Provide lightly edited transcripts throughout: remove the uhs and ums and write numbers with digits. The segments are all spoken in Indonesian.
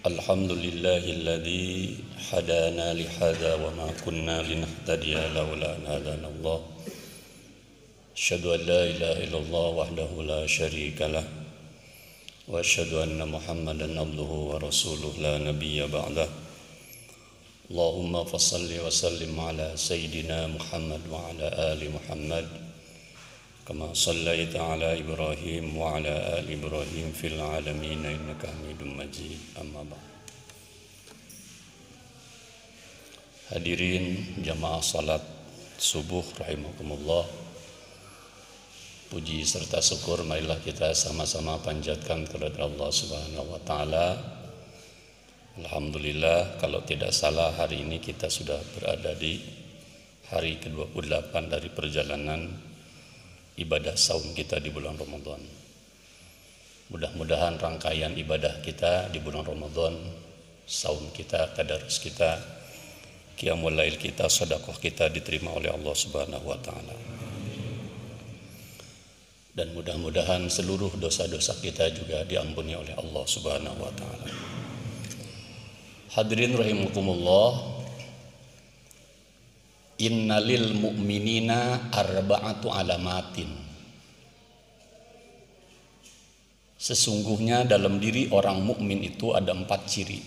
Alhamdulillahilladzi hadana lihada wa ma kunna linahtadiya laula an hadana Allah. Asyhadu an la ilaha illallah wahdahu la syarika lah wa asyhadu anna Muhammadan abduhu wa rasuluh la nabiyya ba'dah. Allahumma fassalli wa sallim ala sayyidina Muhammad wa ala ali Muhammad kama sallaita ala Ibrahim wa ala ali Ibrahim fil alamin innaka Hamidum Majid. Amma ba'd. Hadirin jamaah salat subuh rahimakumullah. Puji serta syukur marilah kita sama-sama panjatkan kepada Allah Subhanahu wa taala. Alhamdulillah, kalau tidak salah hari ini kita sudah berada di hari ke-28 dari perjalanan ibadah saum kita di bulan Ramadan. Mudah-mudahan rangkaian ibadah kita di bulan Ramadan, saum kita, tadarus kita, qiyamul lail kita, sedekah kita diterima oleh Allah Subhanahu wa taala. Dan mudah-mudahan seluruh dosa-dosa kita juga diampuni oleh Allah Subhanahu wa taala. Hadirin rahimakumullah. Innalil mu'minina arba'atu alamatin. Sesungguhnya dalam diri orang mukmin itu ada 4 ciri.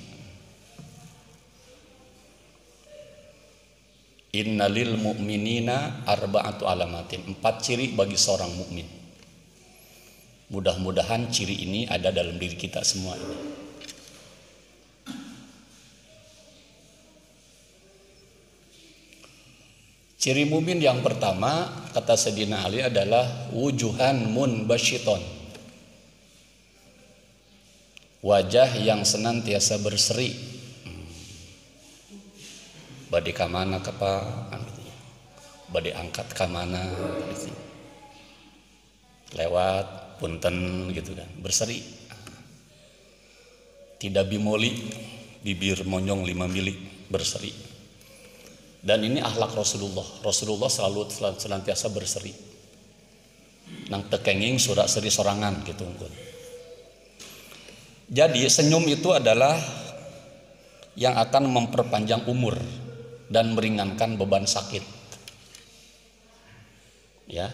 Innalil mu'minina arba'atu alamatin. 4 ciri bagi seorang mukmin. Mudah-mudahan ciri ini ada dalam diri kita semua ini. Ciri mukmin yang pertama, kata Sayyidina Ali, adalah wujuhan munbasyiton. Wajah yang senantiasa berseri. Bade ka mana kapa, bade angkat ka mana, lewat punten gitu kan, berseri. Tidak bimoli, bibir monyong 5 mili, berseri. Dan ini akhlak Rasulullah. Rasulullah selalu senantiasa berseri. Nang tekenging surat seri sorangan gitu. Jadi senyum itu adalah yang akan memperpanjang umur dan meringankan beban sakit. Ya.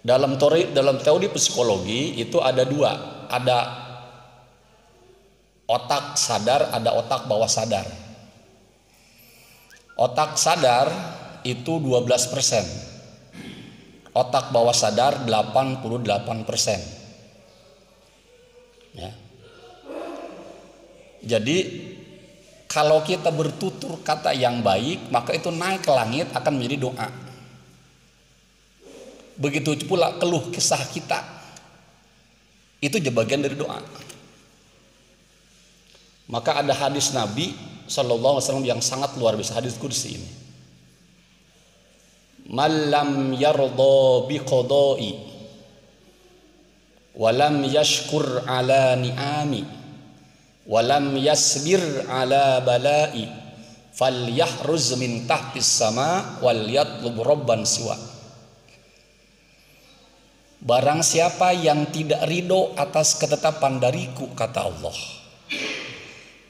Dalam teori psikologi itu ada 2. Ada otak sadar, ada otak bawah sadar. Otak sadar itu 12%. Otak bawah sadar 88%. Ya. Jadi kalau kita bertutur kata yang baik, maka itu naik ke langit akan menjadi doa. Begitu pula keluh kesah kita. Itu bagian dari doa. Maka ada hadis Nabi sallallahu alaihi wasallam yang sangat luar biasa, hadis qudsi ini. Malam yarda biqada'i walam yashkur ala ni'ami walam yasbir ala bala'i falyahruz min tahtis sama wal yatlub rabban siwa. Barang siapa yang tidak ridho atas ketetapan dariku, kata Allah,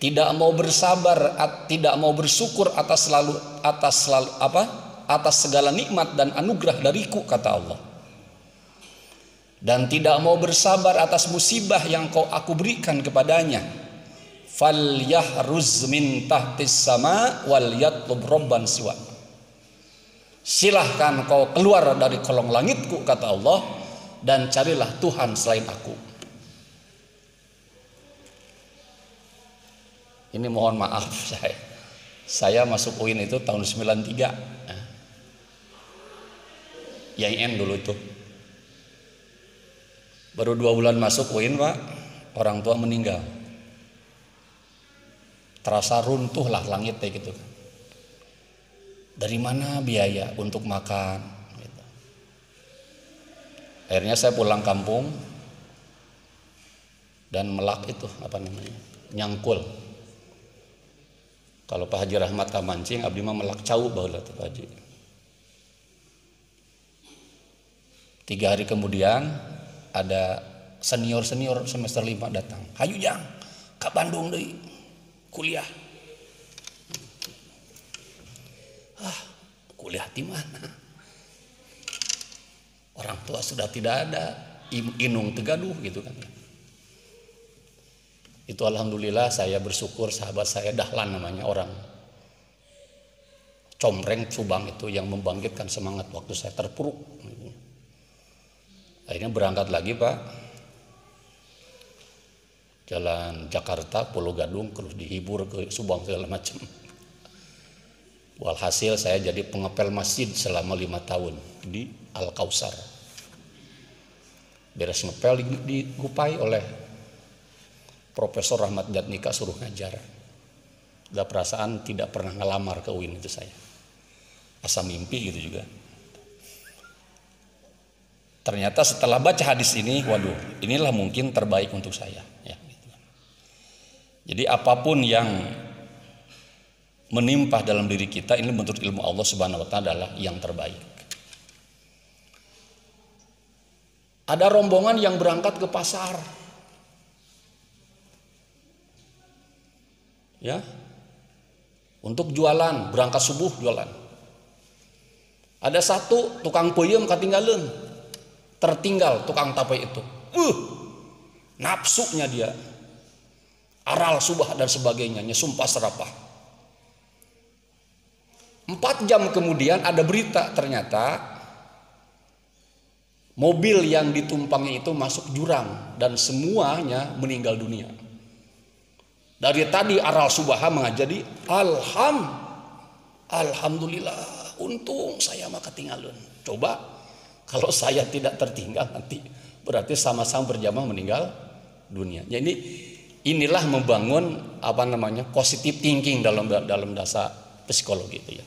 tidak mau bersabar, tidak mau bersyukur atas segala nikmat dan anugerah dariku, kata Allah, dan tidak mau bersabar atas musibah yang aku berikan kepadanya, falyahruz min tahtis sama wal yatlub rabban siwa. Silahkan kau keluar dari kolong langitku, kata Allah, dan carilah Tuhan selain aku. Ini mohon maaf, saya masuk UIN itu tahun 93. YIN dulu itu. Baru 2 bulan masuk UIN, Pak, orang tua meninggal. Terasa runtuh lah langit kayak gitu. Dari mana biaya untuk makan? Gitu. Akhirnya saya pulang kampung dan melak itu nyangkul. Kalau Pak Haji Rahmat kamancing, abdi mah melak cau baheula teh Pak Haji. 3 hari kemudian ada senior semester 5 datang. Hayu Jang, ke Bandung deui kuliah. Kuliah di mana? Orang tua sudah tidak ada, inung tegaduh gitu kan. Itu alhamdulillah saya bersyukur sahabat saya Dahlan namanya, orang Comreng Subang itu, yang membangkitkan semangat waktu saya terpuruk. Akhirnya berangkat lagi Pak, jalan Jakarta, Pulau Gadung, terus dihibur ke Subang segala macam. Walhasil saya jadi pengepel masjid selama 5 tahun di Al-Kausar. Beres ngepel digupai oleh Profesor Rahmat Jatnika, suruh ngajar. Udah perasaan tidak pernah ngelamar ke UIN itu saya. Asa mimpi gitu juga. Ternyata setelah baca hadis ini, waduh, inilah mungkin terbaik untuk saya. Ya, gitu. Jadi apapun yang menimpa dalam diri kita, ini menurut ilmu Allah Subhanahu wa Ta'ala adalah yang terbaik. Ada rombongan yang berangkat ke pasar, ya, untuk jualan, berangkat subuh jualan. Ada satu tukang peuyeum katinggalan, tertinggal tukang tape itu. Nafsunya dia, aral subah dan sebagainya, sumpah serapah. 4 jam kemudian ada berita, ternyata mobil yang ditumpangi itu masuk jurang dan semuanya meninggal dunia. Dari tadi aral subaha mengajari alhamdulillah, untung saya mah ketinggalan. Coba kalau saya tidak tertinggal, nanti berarti sama-sama berjamaah meninggal dunia. Jadi inilah membangun positive thinking dalam dasar psikologi itu ya.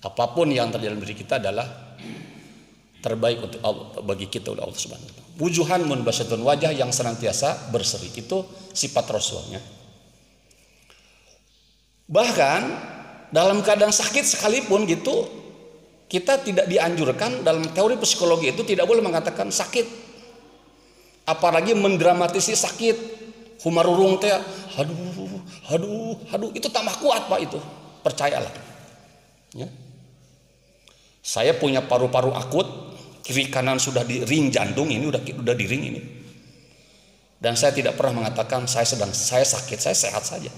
Apapun yang terjadi dalam diri kita adalah terbaik untuk Allah, bagi kita oleh Allah Subhanahu wa Ta'ala. Wujuhan munbasyatun, wajah yang senantiasa berseri, itu sifat Rasulnya. Bahkan dalam keadaan sakit sekalipun gitu, kita tidak dianjurkan, dalam teori psikologi itu tidak boleh mengatakan sakit, apalagi mendramatisi sakit. Humarurung teh, aduh, itu tambah kuat Pak, itu percayalah. Ya. Saya punya paru-paru akut, kiri kanan sudah di ring jantung, ini udah di ring ini. Dan saya tidak pernah mengatakan saya sakit, saya sehat saja.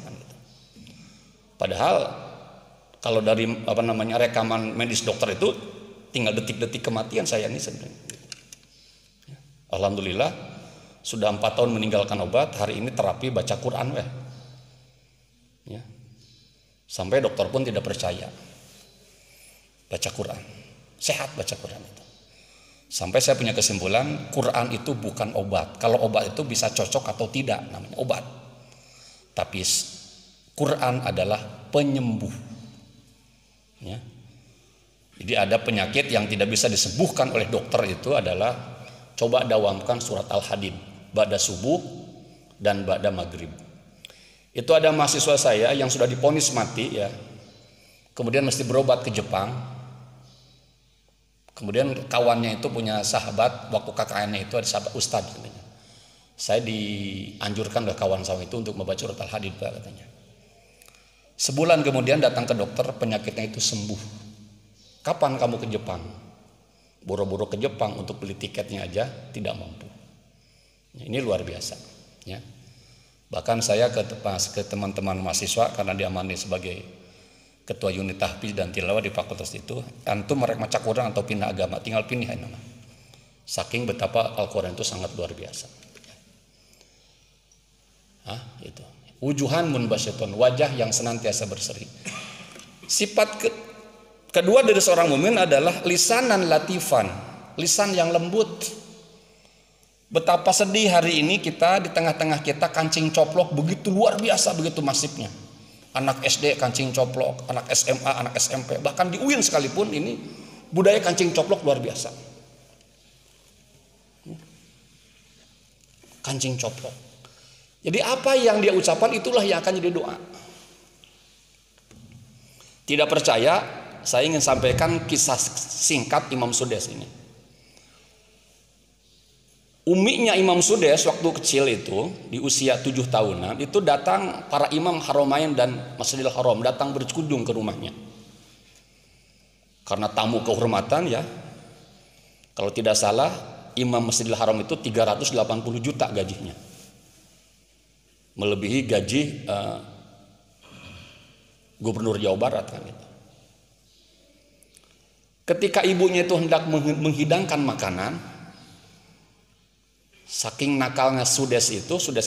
Padahal kalau dari rekaman medis dokter itu tinggal detik-detik kematian saya ini sebenarnya. Alhamdulillah sudah 4 tahun meninggalkan obat, hari ini terapi baca Quran ya. Sampai dokter pun tidak percaya. Baca Quran, sehat baca Quran itu. Sampai saya punya kesimpulan, Quran itu bukan obat. Kalau obat itu bisa cocok atau tidak, namanya obat. Tapi Quran adalah penyembuh. Ya. Jadi ada penyakit yang tidak bisa disembuhkan oleh dokter, itu adalah coba dawamkan surat Al-Hadid ba'da subuh dan ba'da maghrib. Itu ada mahasiswa saya yang sudah divonis mati ya. Kemudian mesti berobat ke Jepang. Kemudian kawannya itu punya sahabat, waktu KKN-nya itu ada sahabat ustadz katanya. Saya dianjurkan oleh kawan saya itu untuk membaca surat Al-Hadid Pak, katanya. Sebulan kemudian datang ke dokter, penyakitnya itu sembuh. Kapan kamu ke Jepang? Boro-boro ke Jepang untuk beli tiketnya aja tidak mampu. Ini luar biasa ya. Bahkan saya ke teman-teman mahasiswa, karena diamani sebagai ketua unit tahfiz dan tilawah di fakultas itu, antum mereka maca Quran atau pindah agama, tinggal pilih nama. Saking betapa Al-Quran itu sangat luar biasa. Itu. Wujuhan munbasyatun, wajah yang senantiasa berseri. Sifat kedua dari seorang mukmin adalah lisanan latifan, lisan yang lembut. Betapa sedih hari ini kita, di tengah-tengah kita kancing coplok begitu luar biasa, begitu masifnya. Anak SD kancing coplok, anak SMA, anak SMP, bahkan di UIN sekalipun ini budaya kancing coplok luar biasa. Kancing coplok. Jadi apa yang dia ucapkan itulah yang akan jadi doa. Tidak percaya, saya ingin sampaikan kisah singkat Imam Sudes ini. Uminya Imam Sudes waktu kecil itu, di usia 7 tahunan, itu datang para imam Haramain dan Masjidil Haram, datang berkunjung ke rumahnya. Karena tamu kehormatan ya. Kalau tidak salah, Imam Masjidil Haram itu 380 juta gajinya. Melebihi gaji Gubernur Jawa Barat kan itu. Ketika ibunya itu hendak menghidangkan makanan, saking nakalnya Sudes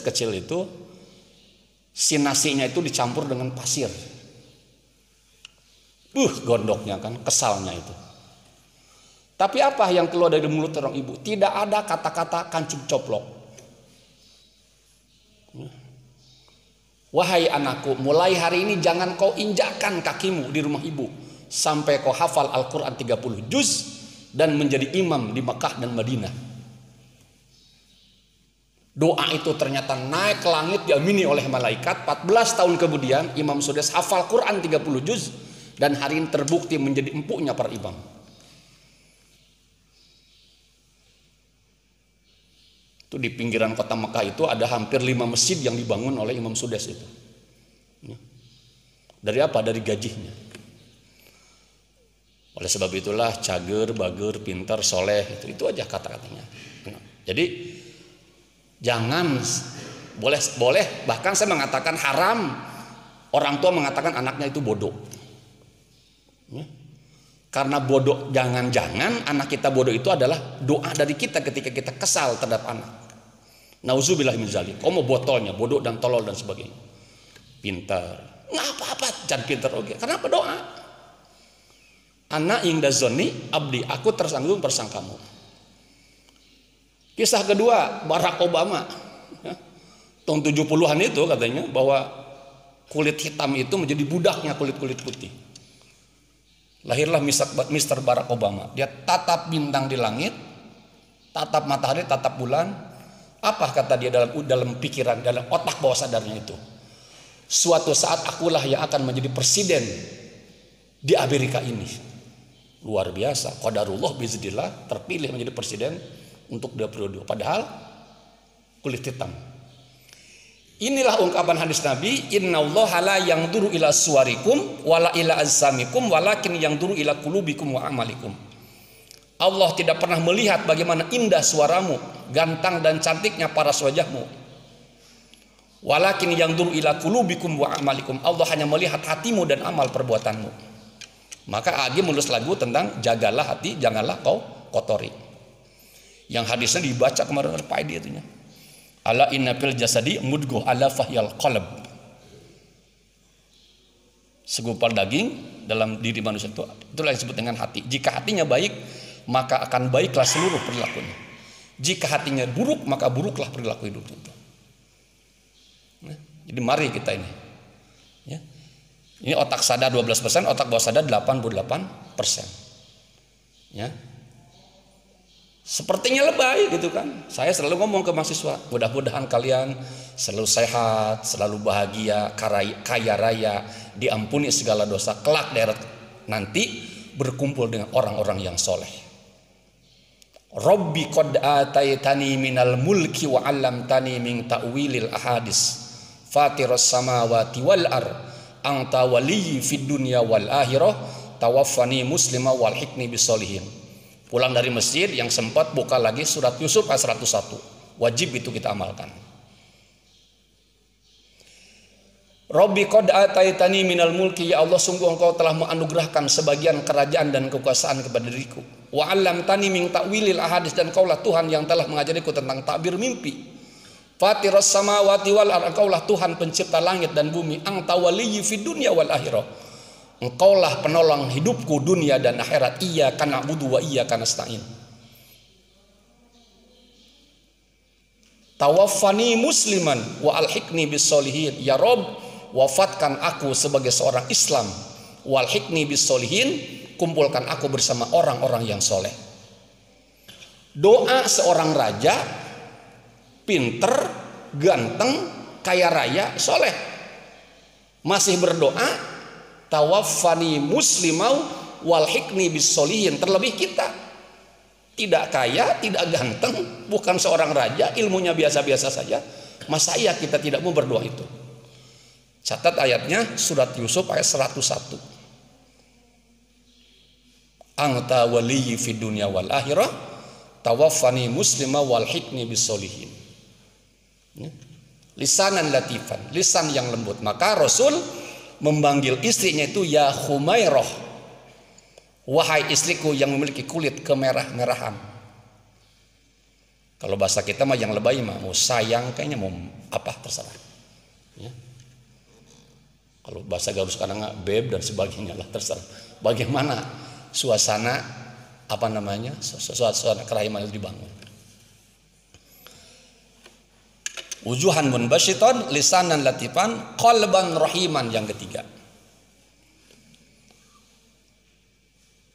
kecil itu, si nasinya itu dicampur dengan pasir. Gondoknya kan, kesalnya itu. Tapi apa yang keluar dari mulut orang ibu? Tidak ada kata-kata kancing coplok. Wahai anakku, mulai hari ini jangan kau injakkan kakimu di rumah ibu sampai kau hafal Al-Quran 30 juz dan menjadi imam di Makkah dan Madinah. Doa itu ternyata naik ke langit, diamini oleh malaikat. 14 tahun kemudian Imam Sudes hafal Quran 30 juz dan hari ini terbukti menjadi empuknya para imam. Itu di pinggiran kota Makkah itu ada hampir 5 masjid yang dibangun oleh Imam Sudes itu. Dari apa? Dari gajinya. Oleh sebab itulah cager, bager, pintar, soleh, itu aja kata-katanya. Jadi jangan, boleh bahkan saya mengatakan haram orang tua mengatakan anaknya itu bodoh. Karena bodoh, jangan-jangan anak kita bodoh itu adalah doa dari kita ketika kita kesal terhadap anak. Nauzubillah min zalik. Kamu botolnya bodoh dan tolol dan sebagainya. Pintar, nggak apa-apa, jangan pintar oke. Kenapa doa? Anak ingda zoni abdi, aku tersanggung persangkamu. Kisah kedua, Barack Obama. Tahun 70-an itu katanya bahwa kulit hitam itu menjadi budaknya kulit-kulit putih. Lahirlah Mr. Barack Obama. Dia tatap bintang di langit, tatap matahari, tatap bulan. Apa kata dia dalam pikiran, dalam otak bawah sadarnya itu? Suatu saat akulah yang akan menjadi presiden di Amerika ini. Luar biasa, qadarullah biiznillah terpilih menjadi presiden untuk 2 periode. Padahal kulit hitam. Inilah ungkapan hadis Nabi, innallaha la yanzuru ila suwarikum wala ila azsamikum walakin yanzuru ila qulubikum wa amalikum. Allah tidak pernah melihat bagaimana indah suaramu, gantang dan cantiknya paras wajahmu. Walakin yanzuru ila qulubikum wa amalikum. Allah hanya melihat hatimu dan amal perbuatanmu. Maka Agi menulis lagu tentang jagalah hati, janganlah kau kotori. Yang hadisnya dibaca kemarin oleh Pak Edi itunya. Ala inna fil jasadi mudghah ala fahyal qalb. Segumpal daging dalam diri manusia itu, itulah yang disebut dengan hati. Jika hatinya baik, maka akan baiklah seluruh perilakunya. Jika hatinya buruk, maka buruklah perilaku hidup itu. Nah, jadi mari kita ini. Ya. Ini otak sadar 12%, otak bawah sadar 88%. Ya. Sepertinya lebay gitu kan. Saya selalu ngomong ke mahasiswa, mudah-mudahan kalian selalu sehat, selalu bahagia, kaya raya, diampuni segala dosa, kelak di akhirat nanti berkumpul dengan orang-orang yang soleh. Rabbi qad ataitani minal mulki wa 'allamtani min ta'wilil ahadis. Fatiras samawati wal ardh. Anta waliyyi fid dunya wal akhirah tawaffani muslima wal hikni bisolihin. Pulang dari masjid yang sempat buka lagi surat Yusuf ayat 101. Wajib itu kita amalkan. Rabbi qad ataitani minal mulki, ya Allah sungguh engkau telah menganugerahkan sebagian kerajaan dan kekuasaan kepada diriku. Wa 'allamtani min ta'wilil ahadits, dan engkaulah Tuhan yang telah mengajariku tentang takbir mimpi. Fatiras samawati wal ardh, engkaulah Tuhan pencipta langit dan bumi. Anta waliyyi fid dunya wal akhirah, engkaulah penolong hidupku dunia dan akhirat. Iyyaka na'budu wa iyyaka nasta'in. Tawaffani musliman wa alhiqni bisolihin, ya Rob wafatkan aku sebagai seorang Islam, walhiqni bisolihin, kumpulkan aku bersama orang-orang yang soleh. Doa seorang raja, pinter, ganteng, kaya raya, soleh, masih berdoa tawaffani muslimau walhiqni bisolihin. Terlebih kita tidak kaya, tidak ganteng, bukan seorang raja, ilmunya biasa-biasa saja. Masa iya kita tidak mau berdoa itu? Catat ayatnya, surat Yusuf ayat 101. Anta waliyyi fid dunya wal akhirah, tawaffani muslima wal hikni bis solihin. Lisanan latifan, lisan yang lembut. Maka Rasul memanggil istrinya itu ya Humairah, wahai istriku yang memiliki kulit kemerah-merahan. Kalau bahasa kita mah yang lebay mah mau sayang, kayaknya mau apa terserah ya. Kalau bahasa gaul sekarang beb dan sebagainya lah, terserah bagaimana suasana apa namanya, suasana kerahiman itu dibangun. Wujuhan munbasyiton, lisanan latifan, qalban rahiman yang ketiga.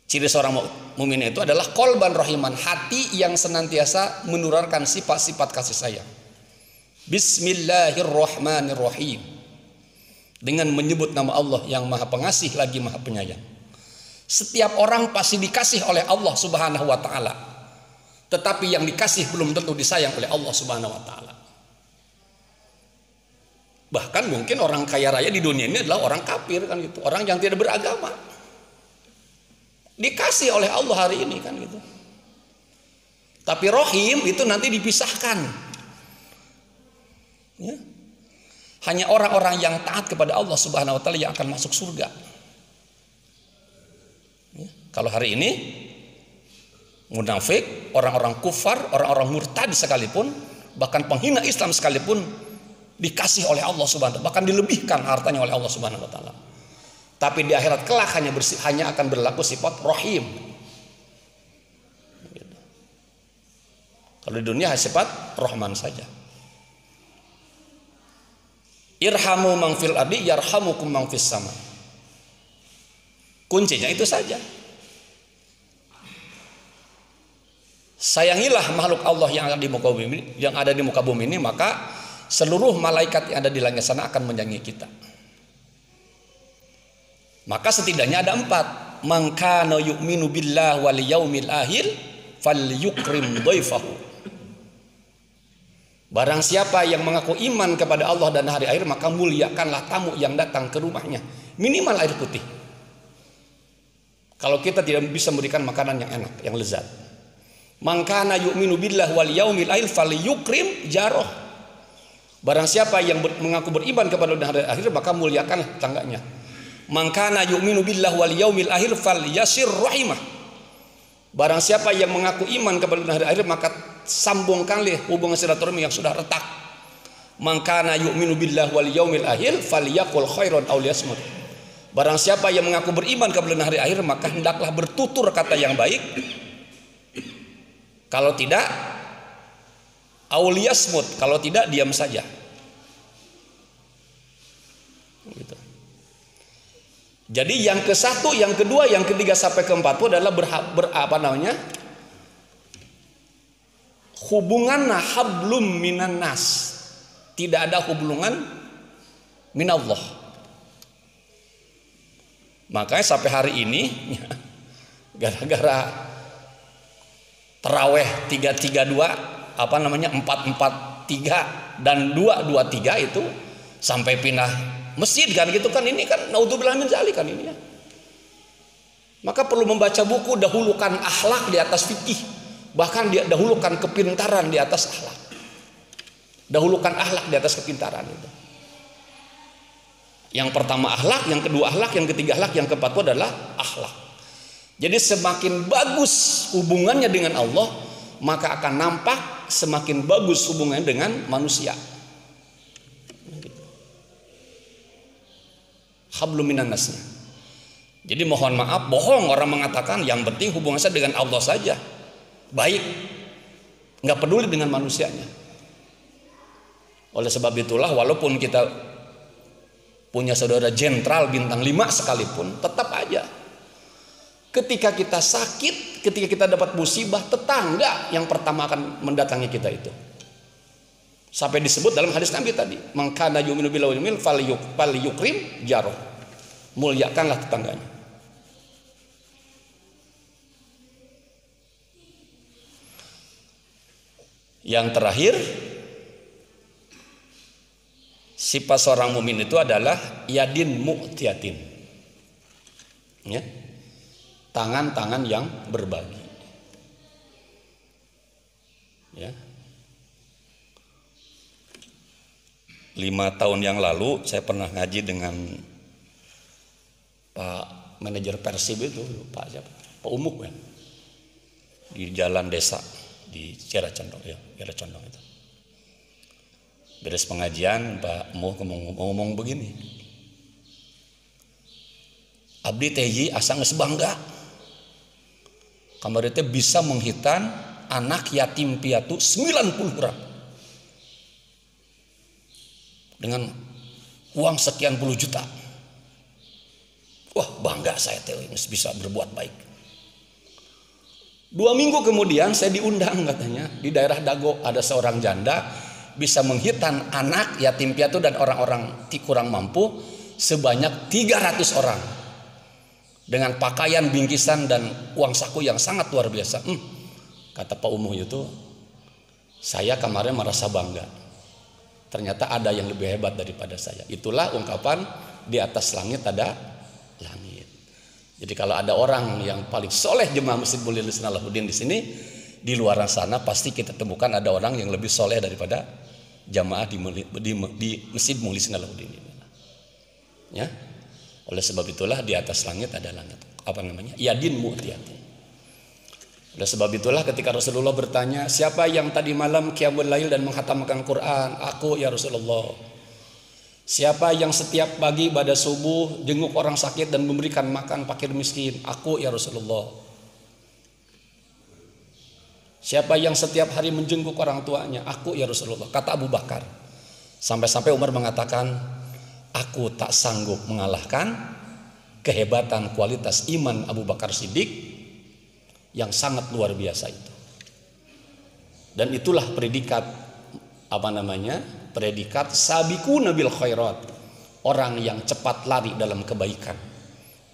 Ciri seorang mukmin itu adalah qalban rahiman, hati yang senantiasa menurunkan sifat-sifat kasih sayang. Bismillahirrahmanirrahim, dengan menyebut nama Allah yang Maha Pengasih lagi Maha Penyayang. Setiap orang pasti dikasih oleh Allah Subhanahu wa taala. Tetapi yang dikasih belum tentu disayang oleh Allah Subhanahu wa taala. Bahkan mungkin orang kaya raya di dunia ini adalah orang kafir kan gitu, orang yang tidak beragama. Dikasih oleh Allah hari ini kan gitu. Tapi rohim itu nanti dipisahkan. Ya. Hanya orang-orang yang taat kepada Allah Subhanahu wa taala yang akan masuk surga. Ya. Kalau hari ini munafik, orang-orang kufar, orang-orang murtad sekalipun, bahkan penghina Islam sekalipun dikasih oleh Allah Subhanahu wa taala, bahkan dilebihkan hartanya oleh Allah Subhanahu wa taala. Tapi di akhirat kelak hanya akan berlaku sifat rahim. Gitu. Kalau di dunia sifat rahman saja. Irhamu man fil ardi yarhamukum man fis sama. Kuncinya itu saja. Sayangilah makhluk Allah yang ada di muka bumi ini, maka seluruh malaikat yang ada di langit sana akan menyayangi kita. Maka setidaknya ada 4. Man kana yu'minu billahi wal yaumil akhir falyukrim dhaifahu. Barang siapa yang mengaku iman kepada Allah dan hari akhir, maka muliakanlah tamu yang datang ke rumahnya. Minimal air putih. Kalau kita tidak bisa memberikan makanan yang enak, yang lezat. Man kana yu'minu billahi wal yaumil akhir falyukrim jaroh. Barang siapa yang mengaku beriman kepada Allah dan hari akhir, maka muliakanlah tetangganya. Man kana yu'minu billahi wal yaumil akhir falyasir rahimah. Barang siapa yang mengaku iman kepada Allah dan hari akhir, maka sambungkanlah hubungan silaturahmi yang sudah retak. Man kana yu'minu billahi wal yaumil akhir falyaqul khairan aw liyasmut. Barang siapa yang mengaku beriman kepada Allah dan hari akhir, maka hendaklah bertutur kata yang baik. Kalau tidak auliyasmut, kalau tidak diam saja. Gitu. Jadi yang ke-1, yang kedua, yang ketiga sampai ke-4 itu adalah hubungan hablum minan nas. Tidak ada hubungan minallah. Makanya sampai hari ini gara-gara taraweh 332 443 dan 223 itu sampai pindah masjid kan gitu kan, ini kan naudzubillah min dzalik kan ini ya. Maka perlu membaca buku, dahulukan akhlak di atas fikih, bahkan dia dahulukan kepintaran di atas akhlak. Dahulukan akhlak di atas kepintaran itu. Yang pertama akhlak, yang kedua akhlak, yang ketiga akhlak, yang keempat itu adalah akhlak. Jadi semakin bagus hubungannya dengan Allah, maka akan nampak semakin bagus hubungannya dengan manusia. Hablum minan nasnya. Jadi mohon maaf, bohong orang mengatakan yang penting hubungan saya dengan Allah saja baik, nggak peduli dengan manusianya. Oleh sebab itulah walaupun kita punya saudara jenderal bintang 5 sekalipun, tetap aja ketika kita sakit, ketika kita dapat musibah, tetangga yang pertama akan mendatangi kita itu. Sampai disebut dalam hadis Nabi tadi, man kana yu'minu billahi wal yawmil falyukrim jaroh. Muliakanlah tetangganya. Yang terakhir, sifat seorang mukmin itu adalah yadin mu'tiyatin. Ya. Tangan-tangan yang berbagi. Ya. 5 tahun yang lalu saya pernah ngaji dengan Pak manajer Persib itu, Pak siapa? Pak Umuk kan. Di jalan desa di Kiara Condong ya, Kiara Condong itu. Beres pengajian, Pak Umuk ngomong begini. Abdi teji asa geus bangga. Kamari teh bisa menghitan anak yatim piatu 90 orang. Dengan uang sekian puluh juta. Wah, bangga saya teh bisa berbuat baik. 2 minggu kemudian saya diundang katanya di daerah Dago ada seorang janda bisa menghitan anak yatim piatu dan orang-orang kurang mampu sebanyak 300 orang dengan pakaian bingkisan dan uang saku yang sangat luar biasa. Kata Pak Umuh itu, saya kemarin merasa bangga. Ternyata ada yang lebih hebat daripada saya. Itulah ungkapan di atas langit ada langit. Jadi kalau ada orang yang paling soleh jemaah Masjid Mulia Salahuddin di sini, di luar sana pasti kita temukan ada orang yang lebih soleh daripada jamaah di Masjid Mulia Salahuddin ini. Ya, oleh sebab itulah di atas langit ada langit. Apa namanya? Yadin mu'tiyatin. Oleh sebab itulah ketika Rasulullah bertanya, siapa yang tadi malam qiyamul lail dan menghatamkan Quran? Aku ya Rasulullah. Siapa yang setiap pagi pada subuh jenguk orang sakit dan memberikan makan fakir miskin? Aku ya Rasulullah. Siapa yang setiap hari menjenguk orang tuanya? Aku ya Rasulullah. Kata Abu Bakar. Sampai-sampai Umar mengatakan, aku tak sanggup mengalahkan kehebatan kualitas iman Abu Bakar Siddiq yang sangat luar biasa itu. Dan itulah predikat predikat sabiquna bil khairat, orang yang cepat lari dalam kebaikan.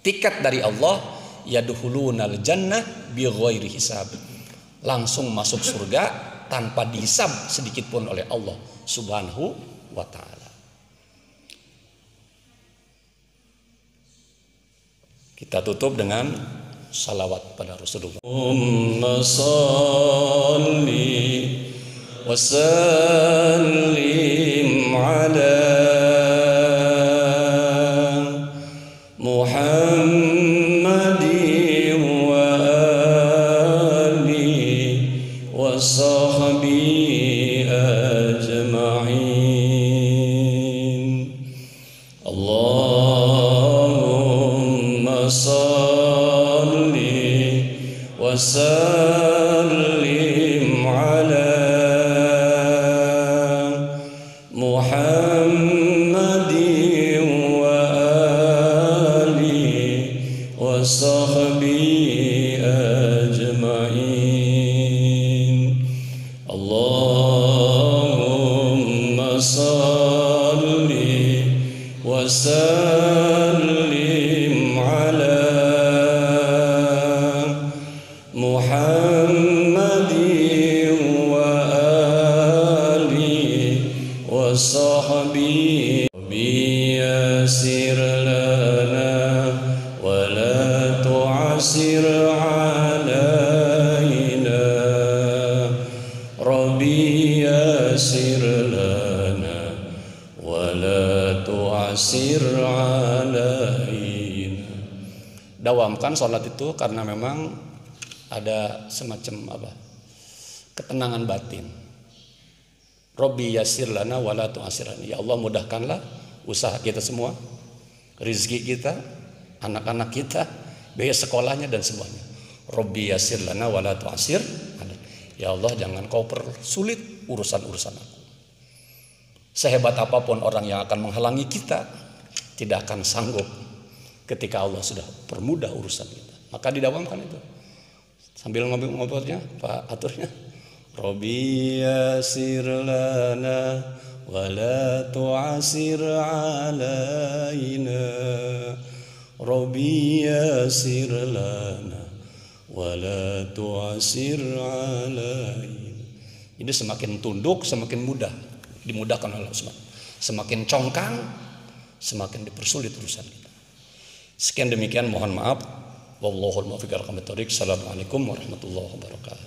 Tiket dari Allah, yadkhulunal jannah bi ghairi hisab, langsung masuk surga tanpa dihisab sedikit pun oleh Allah Subhanahu wa taala. Kita tutup dengan salawat pada Rasulullah. Allahumma salli wa sallim ala Muhammadin wa alihi wa sahbihi ajma'in. Allahumma وسلم على محمد وآله وصحبه أجمعين. اللهم صل وسلم على محمد وآله وصحبه. يسر لنا ولا تعسر علينا، ربي يسر لنا ولا تعسر علينا. Dawamkan sholat itu karena memang ada semacam ketenangan batin. Robbi yassir lana wala tu'assirna. Ya Allah, mudahkanlah usaha kita semua, rezeki kita, anak-anak kita, biaya sekolahnya dan semuanya. Robbi yassir lana wala tu'assir. Ya Allah, jangan kau persulit urusan-urusan aku. Sehebat apapun orang yang akan menghalangi kita, tidak akan sanggup ketika Allah sudah permudah urusan kita. Maka didawamkan itu. Sambil ngobrolnya, Pak aturnya. Robbi yassir lana wala tu'assir alaina, Robbi yassir lana wala tu'assir alaina. Ini semakin tunduk, semakin mudah, dimudahkan oleh Allah SWT. Semakin congkang, semakin dipersulit urusan kita. Sekian demikian, mohon maaf. Wallahul muwaffiq ila aqwamit thoriq. Assalamualaikum warahmatullahi wabarakatuh.